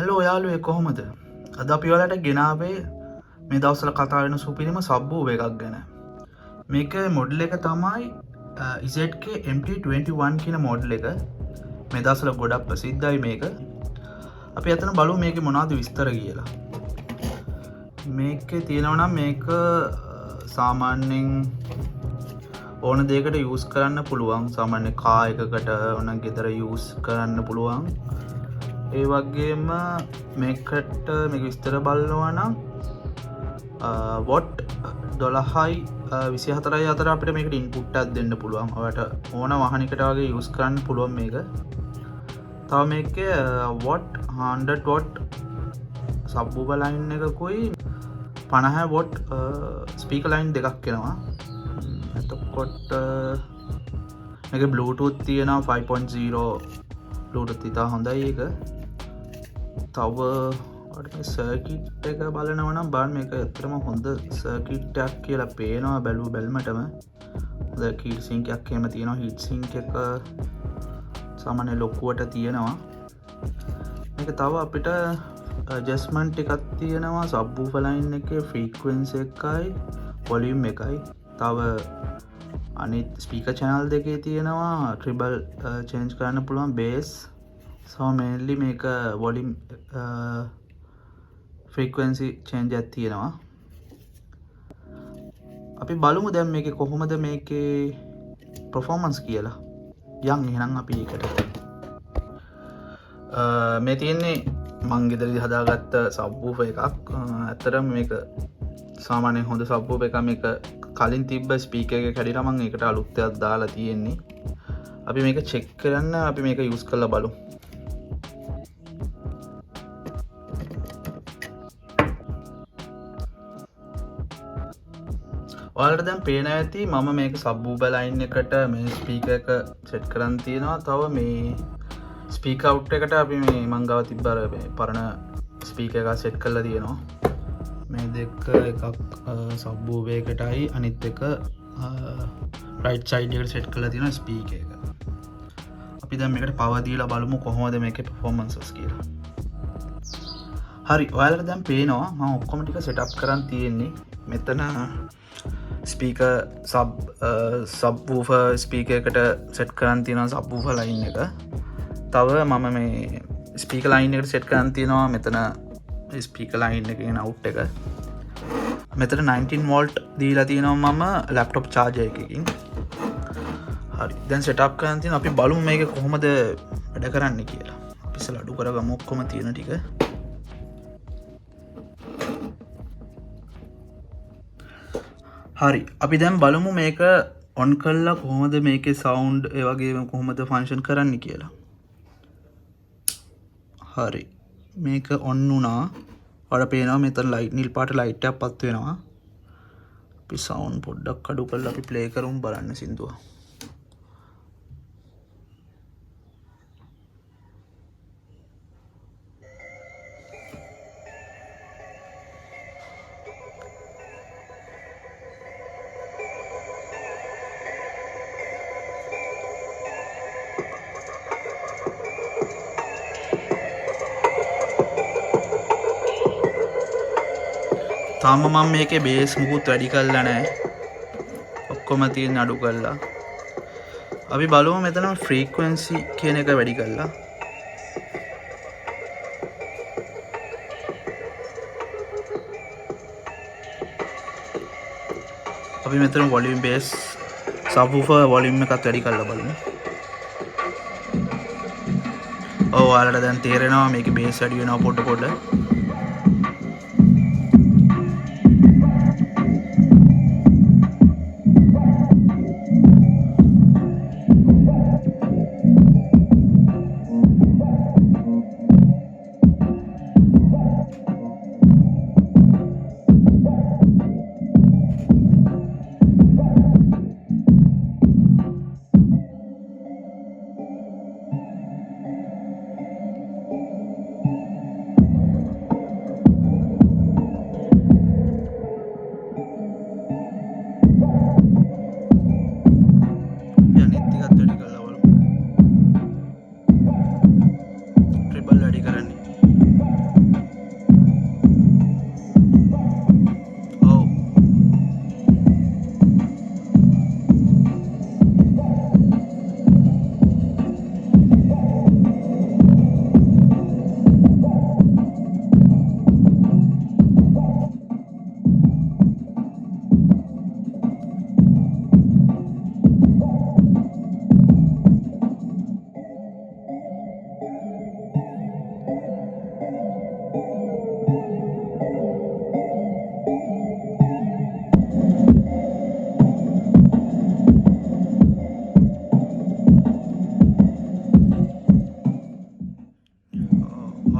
Hello යාළුවේ කොහොමද? අද අපි ඔයාලට ගෙනාවේ මේ දවස්වල කතා වෙන සුපිරිම සබ්වූෆර් එකක් ගැන. මේක මොඩල් එක තමයි ZK MT21 කියන මොඩල් එක. මේ දවස්වල ගොඩක් ප්‍රසිද්ධයි මේක. අපි අතන බලමු මේකේ මොනවද විස්තර කියලා. මේකේ තියෙනවා නම් මේක සාමාන්‍යයෙන් ඕන දෙයකට යූස් කරන්න පුළුවන්. සාමාන්‍ය කා එකකට ඕන ගෙදර යූස් කරන්න පුළුවන්. ඒ වගේම මේකට මේක විස්තර බලනවා නම් වොට් 12යි 24යි අතර අපිට මේකට ඉන්පුට් එකක් දෙන්න පුළුවන්. ඔයාලට ඕන වාහනයකට වගේ යූස් කරන්න පුළුවන් මේක. තව මේකේ වොට් 100 වොට් සබ්වූෆර් ලයින් එකකුයි 50 වොට් ස්පීකර් ලයින් දෙකක් එනවා. එතකොට මේක බ්ලූටූත් තියෙනවා 5.0 බ්ලූටූත් ඉතා හොඳයි ඒක. තව සර්කිට් එක බලනවා නම් බලන්න මේක ඇත්තටම හොඳ සර්කිට් එකක් කියලා පේනවා බැලුමටම. හොඳ කීට් සින්ක් එකක් එහෙම තියෙනවා. හීට් සින්ක් එක සාමාන්‍ය ලොකුවට තියෙනවා. මේක තව අපිට ඇඩ්ජස්ට්මන්ට් එකක් තියෙනවා සබ්වූෆර් ලයින් එකේ ෆ්‍රීකවෙන්සි එකයි වොලියුම් එකයි. තව අනිත් ස්පීකර් channel දෙකේ තියෙනවා ට්‍රිබල් චේන්ජ් කරන්න පුළුවන් බේස්. So mainly මේක වොලියුම් ෆ්‍රීකවෙන්සි චේන්ජ් එකක් තියෙනවා. අපි බලමු දැන් මේකේ කොහොමද මේකේ performance කියලා. යන් එහෙනම් අපි ඒකට මේ තියෙන්නේ මං ගෙදරදී හදාගත්ත සබ්වූෆර් එකක්. ඇත්තටම මේක සාමාන්‍යයෙන් හොඳ සබ්වූෆර් එකක්. මේක කලින් තිබ්බ ස්පීකර් එක කැඩිලා මම ඒකට අලුත් එකක් දාලා තියෙන්නේ. අපි මේක චෙක් කරන්න අපි මේක යූස් කරලා බලමු. ඔයාලට දැන් පේන ඇති මම මේක සබ්වූෆර් ලයින් එකට මේ ස්පීකර් එක සෙට් කරන් තියෙනවා. තව මේ ස්පීකර් අවුට් එකට අපි මේ මං ගාව තිබ්බ අර මේ පරණ ස්පීකර් එක සෙට් කරලා තියෙනවා. මේ දෙක එකක් සබ්වූෆර් එකටයි අනිත් එක රයිට් සයිඩ් එකට සෙට් කරලා තියෙනවා ස්පීකර් එක. අපි දැන් මේකට පවර් දීලා බලමු කොහොමද මේකේ performances කියලා. හරි ඔයාලට දැන් පේනවා මම ඔක්කොම ටික සෙටප් කරන් තියෙන්නේ. මෙතන ස්පීකර් සබ්වූෆර් ස්පීකර් එකට සෙට් කරන් තියෙනවා සබ්වූෆර් ලයින් එක. තව මම මේ ස්පීකර් ලයින් එකට සෙට් කරන් තියෙනවා මෙතන ස්පීකර් ලයින් එකේ අවුට් එක. මෙතන 19 වෝල්ට් දීලා තියෙනවා මම ලැප්ටොප් චාර්ජර් එකකින්. හරි දැන් සෙටප් කරන් තියෙනවා. අපි බලමු මේක කොහොමද වැඩ කරන්නේ කියලා. අපි ඉස්සෙල්ලා අඩු කරගමු ඔක්කොම තියෙන ටික. හරි අපි දැන් බලමු මේක ඔන් කරලා කොහොමද මේකේ සවුන්ඩ් ඒ වගේම කොහොමද ෆන්ක්ෂන් කරන්න කියලා. හරි මේක ඔන් වුණා. ඔයාලට පේනවා මෙතන ලයිට් නිල් පාට ලයිට් එකක් පත් වෙනවා. අපි සවුන්ඩ් පොඩ්ඩක් අඩු කරලා අපි ප්ලේ කරමු බලන්න සින්දුව. තාම මම මේකේ බේස් මුකුත් වැඩි කරලා නැහැ. ඔක්කොම තියෙන අඩු කරලා. අපි බලමු මෙතන ෆ්‍රීකවෙන්සි කියන එක වැඩි කරලා. අපි මෙතන වොලියුම් බේස් සබ්වූෆර් වොලියුම් එකත් වැඩි කරලා බලමු. ඔයාලට දැන් තේරෙනවා මේකේ බේස් වැඩි වෙනවා පොඩ පොඩ.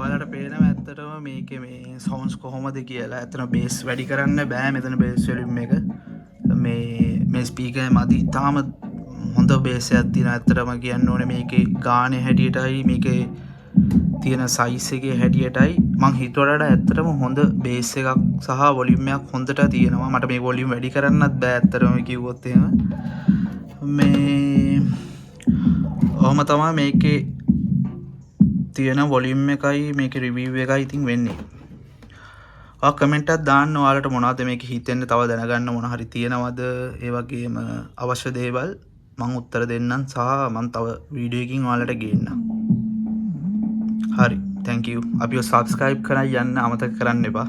ඔයාලට පේනවා ඇත්තටම මේකේ මේ සවුන්ඩ්ස් කොහොමද කියලා. ඇත්තටම බේස් වැඩි කරන්න බෑ මෙතන බේස් වොලියුම් එක. මේ ස්පීකර් මදි. තාම හොඳ බේස් එකක් තියෙනවා. ඇත්තටම කියන්න ඕනේ මේකේ ගානේ හැටියටයි මේකේ තියෙන සයිස් එකේ හැටියටයි මං හිතුවට ඇත්තටම හොඳ බේස් එකක් සහ වොලියුම් එකක් හොඳට තියෙනවා. මට මේ වොලියුම් වැඩි කරන්නත් බෑ ඇත්තටම කිව්වොත් එහෙම. මේ ඔහොම තමයි මේකේ තියෙන වොලියුම් එකයි මේකේ රිවිව් එකයි ඉතින් වෙන්නේ. ඔයා කමෙන්ට් එකක් දාන්න ඔයාලට මොනවද මේක හිතෙන්නේ තව දැනගන්න මොන හරි තියෙනවද ඒ වගේම අවශ්‍ය දේවල් මං උත්තර දෙන්නම් සහ මං තව වීඩියෝ එකකින් ඔයාලට ගේන්නම්. හරි thank you. අපිව subscribe කරන් යන්න අමතක කරන්න එපා.